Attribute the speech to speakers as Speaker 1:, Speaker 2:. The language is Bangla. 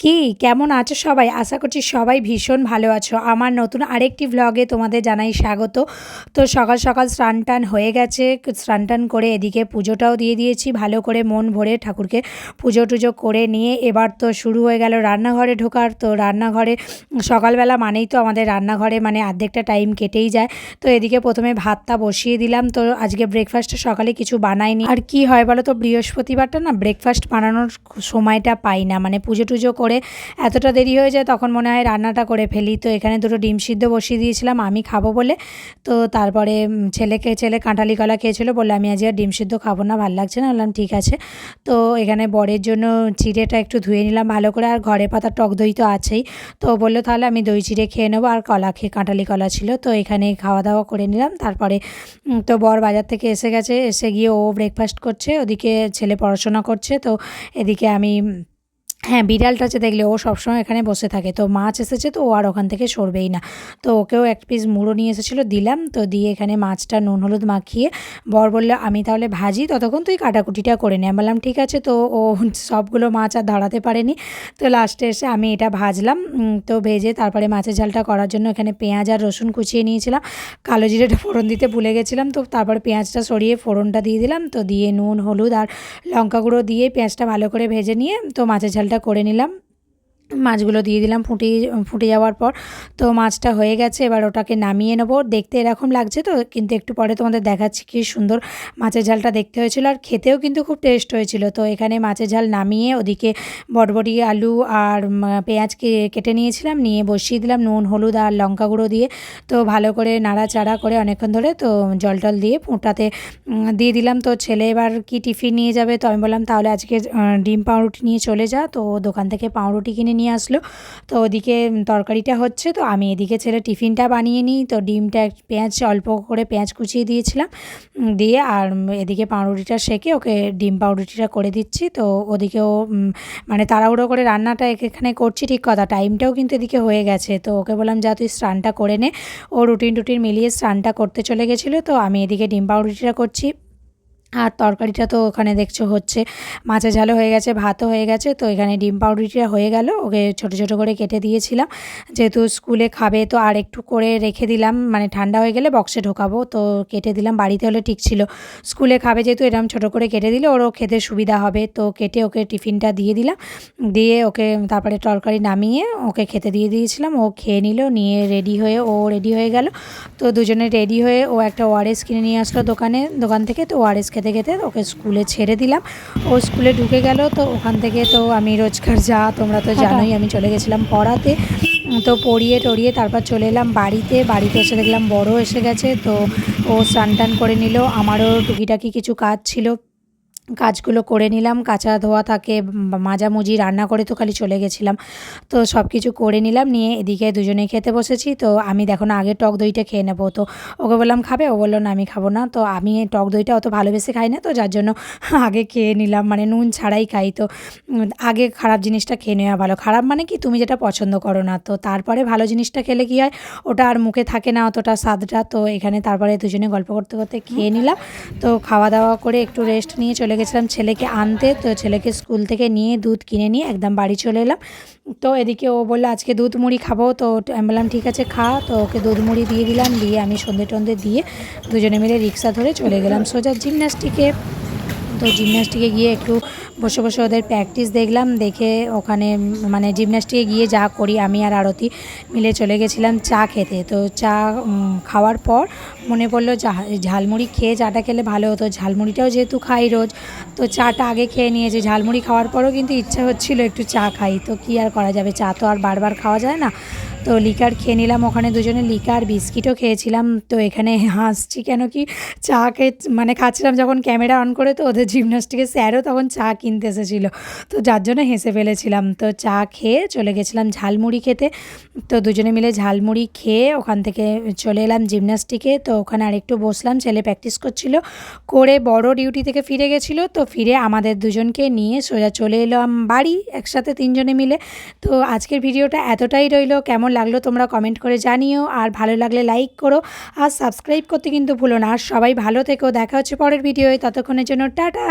Speaker 1: কি কেমন আছো সবাই? আশা করছি সবাই ভীষণ ভালো আছো। আমার নতুন আরেকটি ভ্লগে তোমাদের জানাই স্বাগত। তো সকাল সকাল স্নান-টান হয়ে গেছে। স্নান-টান করে এদিকে পুজোটাও দিয়ে দিয়েছি ভালো করে মন ভরে ঠাকুরকে পুজো-টুজো করে নিয়ে এবার তো শুরু হয়ে গেল রান্নাঘরে ঢোকার। তো রান্নাঘরে সকালবেলা মানেই তো আমাদের রান্নাঘরে মানে অর্ধেকটা টাইম কেটেই যায়। তো এদিকে প্রথমে ভাতটা বসিয়ে দিলাম। তো আজকে ব্রেকফাস্টে সকালে কিছু বানাইনি। আর কি হয় বলো তো, বৃহস্পতিবারটা না ব্রেকফাস্ট বানানোর সময়টা পাই না, মানে পুজো-টুজো করে এতটা দেরি হয়ে যায় তখন মনে হয় রান্নাটা করে ফেলি। তো এখানে দুটো ডিম সিদ্ধ বসিয়ে দিয়েছিলাম আমি খাবো বলে। তো তারপরে ছেলে কাঁঠালি কলা খেয়েছিল, বললো আমি আজ আর ডিম সিদ্ধ খাবো না, ভালো লাগছে না। বললাম ঠিক আছে। তো এখানে বরের জন্য চিড়েটা একটু ধুয়ে নিলাম ভালো করে, আর ঘরে পাতা টক দই তো আছেই। তো বললো তাহলে আমি দই চিড়ে খেয়ে নেবো, আর কাঁঠালি কলা ছিল। তো এখানে খাওয়া দাওয়া করে নিলাম। তারপরে তো বর বাজার থেকে এসে গেছে, এসে গিয়ে ও ব্রেকফাস্ট করছে, ওদিকে ছেলে পড়াশোনা করছে। তো এদিকে আমি হ্যাঁ, বিড়ালটা যে দেখলে ও সবসময় এখানে বসে থাকে। তো মাছ এসেছে তো ও আর ওখান থেকে সরবেই না। তো ওকেও এক পিস মুড়ো নিয়ে এসেছিলো, দিলাম। তো দিয়ে এখানে মাছটা নুন হলুদ মাখিয়ে বর বললো আমি তাহলে ভাজি, ততক্ষণ তুই কাটাকুটিটা করে নে। আমি বললাম ঠিক আছে। তো ও সবগুলো মাছ আর ধরাতে পারেনি। তো লাস্টে এসে আমি এটা ভাজলাম। তো ভেজে তারপরে মাছের ঝালটা করার জন্য এখানে পেঁয়াজ আর রসুন কুচিয়ে নিয়েছিলাম। কালো জিরেটা ফোড়ন দিতে ভুলে গেছিলাম। তো তারপরে পেঁয়াজটা সরিয়ে ফোড়নটা দিয়ে দিলাম। তো দিয়ে নুন হলুদ আর লঙ্কা গুঁড়ো দিয়ে পেঁয়াজটা ভালো করে ভেজে নিয়ে তো মাছের ঝালটা করে নিলাম। মাছগুলো দিয়ে দিলাম ফুটে যাওয়ার পর। তো মাছটা হয়ে গেছে, এবার ওটাকে নামিয়ে নেবো। দেখতে এরকম লাগছে তো, কিন্তু একটু পরে তোমাদের দেখাচ্ছি কী সুন্দর মাছের ঝালটা দেখতে হয়েছিল, আর খেতেও কিন্তু খুব টেস্ট হয়েছিল। তো এখানে মাছের ঝাল নামিয়ে ওদিকে বটবটি আলু আর পেঁয়াজ কেটে নিয়েছিলাম, নিয়ে বসিয়ে দিলাম নুন হলুদ আর লঙ্কা গুঁড়ো দিয়ে। তো ভালো করে নাড়াচাড়া করে অনেকক্ষণ ধরে তো জল টল দিয়ে ফুটাতে দিয়ে দিলাম। তো ছেলে এবার কি টিফিন নিয়ে যাবে, তো আমি বললাম তাহলে আজকে ডিম পাউরুটি নিয়ে চলে যা। তো দোকান থেকে পাউরুটি কিনে নিয়ে আসলো। তো ওদিকে তরকারিটা হচ্ছে, তো আমি এদিকে ছেলে টিফিনটা বানিয়ে নিই। তো ডিমটা পেঁয়াজ অল্প করে পেঁয়াজ কুচিয়ে দিয়েছিলাম, দিয়ে আর এদিকে পাউরুটিটা সেঁকে ওকে ডিম পাউরুটিটা করে দিচ্ছি। তো ওদিকেও মানে তাড়াহুড়ো করে রান্নাটা এখানে করছি ঠিক কথা, টাইমটাও কিন্তু এদিকে হয়ে গেছে। তো ওকে বললাম যা তুই স্নানটা করে নে। ও রুটিন মিলিয়ে স্নানটা করতে চলে গেছিলো। তো আমি এদিকে ডিম পাউরুটিটা করছি, আর তরকারিটা তো ওখানে দেখছো হচ্ছে, মাছের ঝালও হয়ে গেছে, ভাতও হয়ে গেছে। তো এখানে ডিম পাউরুটিটা হয়ে গেল, ওকে ছোটো ছোটো করে কেটে দিয়েছিলাম যেহেতু স্কুলে খাবে। তো আর একটু করে রেখে দিলাম, মানে ঠান্ডা হয়ে গেলে বক্সে ঢোকাবো। তো কেটে দিলাম, বাড়িতে হলে ঠিক ছিল, স্কুলে খাবে যেহেতু এরকম ছোটো করে কেটে দিলে ওরও খেতে সুবিধা হবে। তো কেটে ওকে টিফিনটা দিয়ে দিলাম, দিয়ে ওকে তারপরে তরকারি নামিয়ে ওকে খেতে দিয়ে দিয়েছিলাম। ও খেয়ে নিল, নিয়ে রেডি হয়ে গেল। তো দুজনে রেডি হয়ে ও একটা ওআরএস কিনে নিয়ে আসলো দোকান থেকে। তো ওআরএস খেতে খেতে ওকে স্কুলে ছেড়ে দিলাম, ও স্কুলে ঢুকে গেল। তো ওখান থেকে তো আমি রোজকার যা তোমরা তো জানোই, আমি চলে গেছিলাম পড়াতে। তো পড়িয়ে টড়িয়ে তারপর চলে এলাম বাড়িতে এসে দেখলাম বড় এসে গেছে। তো ও স্নান টান করে নিল, আমারও টুকিটাকি কিছু কাজ ছিল, কাজগুলো করে নিলাম। কাচা ধোয়া থাকে, মাজামুজি, রান্না করে তো খালি চলে গেছিলাম। তো সব কিছু করে নিলাম, নিয়ে এদিকে দুজনেই খেতে বসেছি। তো আমি দেখো না আগে টক দইটা খেয়ে নেবো। তো ওকে বললাম খাবে, ও বললো না আমি খাবো না। তো আমি টক দইটা অত ভালোবেসে খাই না, তো যার জন্য আগে খেয়ে নিলাম, মানে নুন ছাড়াই খাই। তো আগে খারাপ জিনিসটা খেয়ে নেওয়া ভালো। খারাপ মানে কি, তুমি যেটা পছন্দ করো না, তো তারপরে ভালো জিনিসটা খেলে কি হয়, ওটা আর মুখে থাকে না অতটা স্বাদটা। তো এখানে তারপরে দুজনে গল্প করতে করতে খেয়ে নিলাম। তো খাওয়া দাওয়া করে একটু রেস্ট নিয়ে চলে গেছিলাম ছেলেকে আনতে। তো ছেলেকে স্কুল থেকে নিয়ে দুধ কিনে নিয়ে একদম বাড়ি চলে এলাম। তো এদিকে ও বললো আজকে দুধ মুড়ি খাবো। তো আমি বললাম ঠিক আছে খা। তো ওকে দুধ মুড়ি দিয়ে দিলাম, দিয়ে আমি সন্ধে টন্ধে দিয়ে দুজনে মিলে রিক্সা ধরে চলে গেলাম সোজা জিমন্যাস্টিকে। তো জিমন্যাস্টিকে গিয়ে একটু বসে বসে ওদের প্র্যাকটিস দেখলাম, দেখে ওখানে মানে জিমন্যাস্টিকে গিয়ে যা করি আমি আর আরতি মিলে চলে গেছিলাম চা খেতে। তো চা খাওয়ার পর মনে পড়লো ঝালমুড়ি খেয়ে চাটা খেলে ভালো হতো, ঝালমুড়িটাও যেহেতু খাই রোজ, তো চাটা আগে খেয়ে নিয়েছি। ঝালমুড়ি খাওয়ার পরও কিন্তু ইচ্ছা হচ্ছিলো একটু চা খাই, তো কী আর করা যাবে, চা তো আর বারবার খাওয়া যায় না। তো লিকার খেয়ে নিলাম ওখানে দুজনে, লিকার বিস্কিটও খেয়েছিলাম। তো এখানে হাসছি কেন কি, চা খেয়ে মানে খাচ্ছিলাম যখন ক্যামেরা অন করে, তো ওদের জিমন্যাস্টিকের স্যারও তখন চা কিনতে এসেছিলো, তো যার জন্য হেসে ফেলেছিলাম। তো চা খেয়ে চলে গেছিলাম ঝালমুড়ি খেতে। তো দুজনে মিলে ঝালমুড়ি খেয়ে ওখান থেকে চলে এলাম জিমন্যাস্টিকে। তো ওখানে আরেকটু বসলাম, ছেলে প্র্যাকটিস করছিল করে, বড় ডিউটি থেকে ফিরে গেছিলো। তো ফিরে আমাদের দুজনকে নিয়ে সোজা চলে এলাম বাড়ি একসাথে তিনজনে মিলে। তো আজকের ভিডিওটা এতটাই রইলো, কেমন লাগলো তোমরা কমেন্ট করে জানিও, আর ভালো লাগলে লাইক করো, আর সাবস্ক্রাইব করতে কিন্তু ভুলো না। আর সবাই ভালো থেকো, দেখা হচ্ছে পরের ভিডিওয়, ততক্ষণের জন্য টাটা।